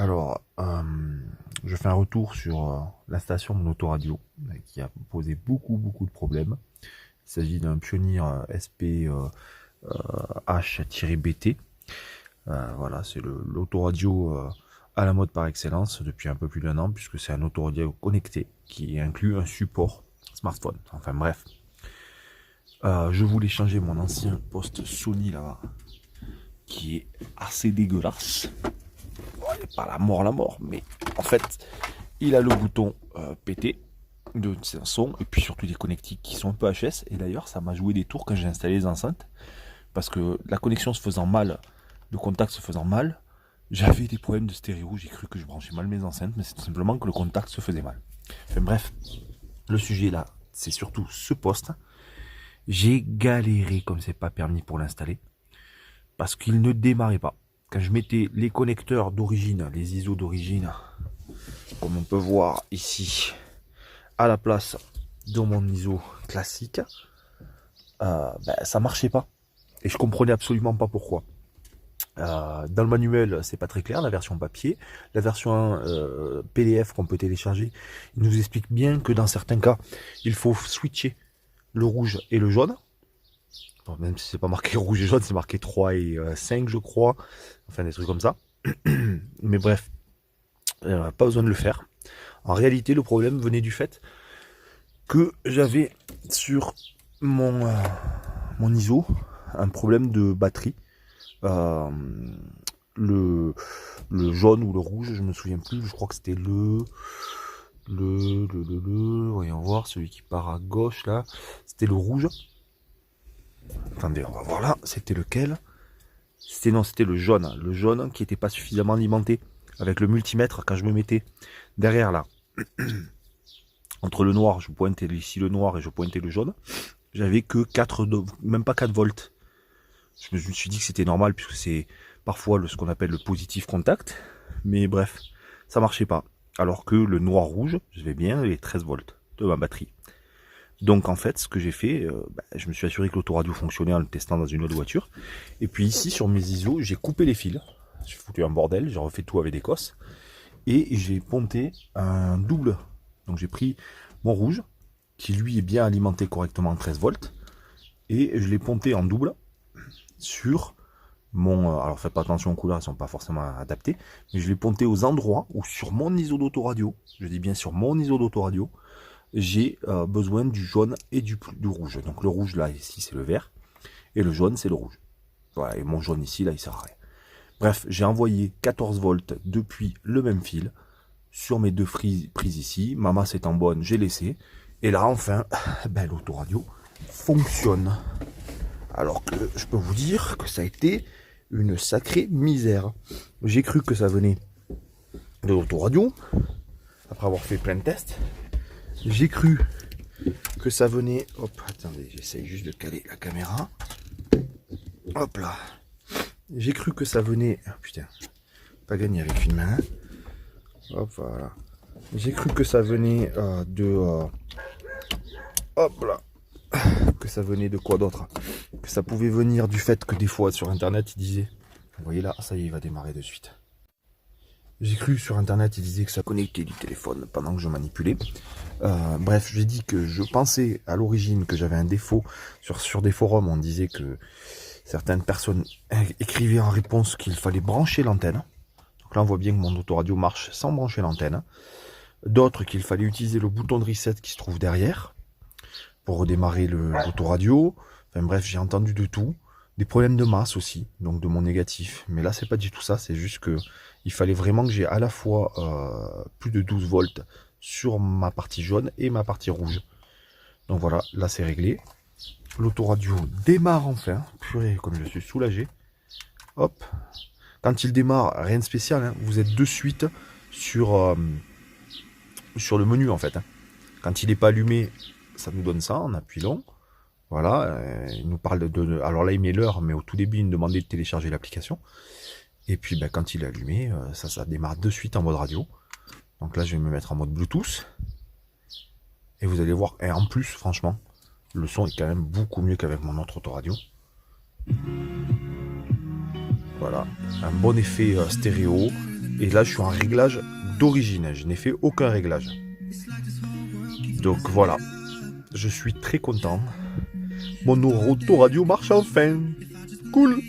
Alors, je fais un retour sur l'installation de mon autoradio qui a posé beaucoup de problèmes. Il s'agit d'un Pioneer SP H-BT. Voilà, c'est l'autoradio à la mode par excellence depuis un peu plus d'1 an, puisque c'est un autoradio connecté qui inclut un support smartphone. Enfin bref, je voulais changer mon ancien poste Sony là, qui est assez dégueulasse. Pas la mort, mais en fait, il a le bouton pété de son, et puis surtout des connectiques qui sont un peu HS. Et d'ailleurs, ça m'a joué des tours quand j'ai installé les enceintes, parce que la connexion se faisant mal, le contact se faisant mal, j'avais des problèmes de stéréo. J'ai cru que je branchais mal mes enceintes, mais c'est tout simplement que le contact se faisait mal. Enfin bref, le sujet là, c'est surtout ce poste. J'ai galéré comme c'est pas permis pour l'installer, parce qu'il ne démarrait pas. Quand je mettais les connecteurs d'origine, les ISO d'origine, comme on peut voir ici, à la place de mon ISO classique, ça marchait pas. Et je comprenais absolument pas pourquoi. Dans le manuel, c'est pas très clair, la version papier. La version PDF qu'on peut télécharger, il nous explique bien que dans certains cas, il faut switcher le rouge et le jaune. Bon, même si c'est pas marqué rouge et jaune, c'est marqué 3 et 5, je crois. Enfin, des trucs comme ça. Mais bref, pas besoin de le faire. En réalité, le problème venait du fait que j'avais sur mon ISO un problème de batterie. Euh, le, le jaune ou le rouge, je me souviens plus, je crois que c'était voyons voir, celui qui part à gauche là, c'était le rouge. Attendez, on va voir là, c'était lequel? C'était le jaune qui était pas suffisamment alimenté. Avec le multimètre, quand je me mettais derrière là, entre le noir, je pointais ici le noir et je pointais le jaune, j'avais que 4, même pas 4 volts. Je me suis dit que c'était normal puisque c'est parfois ce qu'on appelle le positif contact. Mais bref, ça marchait pas. Alors que le noir-rouge, j'avais bien les 13 volts de ma batterie. Donc en fait, ce que j'ai fait, je me suis assuré que l'autoradio fonctionnait en le testant dans une autre voiture. Et puis ici, sur mes ISO, j'ai coupé les fils. J'ai foutu un bordel, j'ai refait tout avec des cosses. Et j'ai ponté un double. Donc j'ai pris mon rouge, qui lui est bien alimenté correctement en 13 volts. Et je l'ai ponté en double sur mon... alors faites pas attention aux couleurs, elles sont pas forcément adaptées. Mais je l'ai ponté aux endroits où sur mon ISO d'autoradio, je dis bien sur mon ISO d'autoradio, j'ai besoin du jaune et du rouge. Donc le rouge là, ici c'est le vert. Et le jaune c'est le rouge. Voilà, et mon jaune ici, là, il sert à rien. Bref, j'ai envoyé 14 volts depuis le même fil sur mes deux prises ici. Ma masse étant bonne, j'ai laissé. Et là, enfin, l'autoradio fonctionne. Alors que je peux vous dire que ça a été une sacrée misère. J'ai cru que ça venait de l'autoradio, après avoir fait plein de tests. J'ai cru que ça venait... Hop, attendez, j'essaye juste de caler la caméra. Hop là. J'ai cru que ça venait... Oh, putain, pas gagné avec une main. Hop, voilà. J'ai cru que ça venait hop là. Que ça venait de quoi d'autre? Que ça pouvait venir du fait que des fois sur internet il disait... Vous voyez là, ça y est, il va démarrer de suite. J'ai cru sur internet, il disait que ça connectait du téléphone pendant que je manipulais. Bref, j'ai dit que je pensais à l'origine que j'avais un défaut. Sur des forums, on disait que certaines personnes écrivaient en réponse qu'il fallait brancher l'antenne. Donc là, on voit bien que mon autoradio marche sans brancher l'antenne. D'autres qu'il fallait utiliser le bouton de reset qui se trouve derrière pour redémarrer l'autoradio. Enfin bref, j'ai entendu de tout. Des problèmes de masse aussi, donc de mon négatif. Mais là, c'est pas du tout ça. C'est juste que il fallait vraiment que j'ai à la fois plus de 12 volts sur ma partie jaune et ma partie rouge. Donc voilà, là c'est réglé. L'autoradio démarre enfin. Purée, comme je suis soulagé. Hop. Quand il démarre, rien de spécial. Hein. Vous êtes de suite sur le menu en fait. Hein. Quand il n'est pas allumé, ça nous donne ça en appui long. Voilà, il nous parle alors là il met l'heure, mais au tout début il me demandait de télécharger l'application. Et puis quand il est allumé, ça démarre de suite en mode radio. Donc là je vais me mettre en mode Bluetooth. Et vous allez voir, et en plus franchement, le son est quand même beaucoup mieux qu'avec mon autre autoradio. Voilà, un bon effet stéréo. Et là, je suis en réglage d'origine. Je n'ai fait aucun réglage. Donc voilà, je suis très content. Mon autoradio marche enfin. Cool.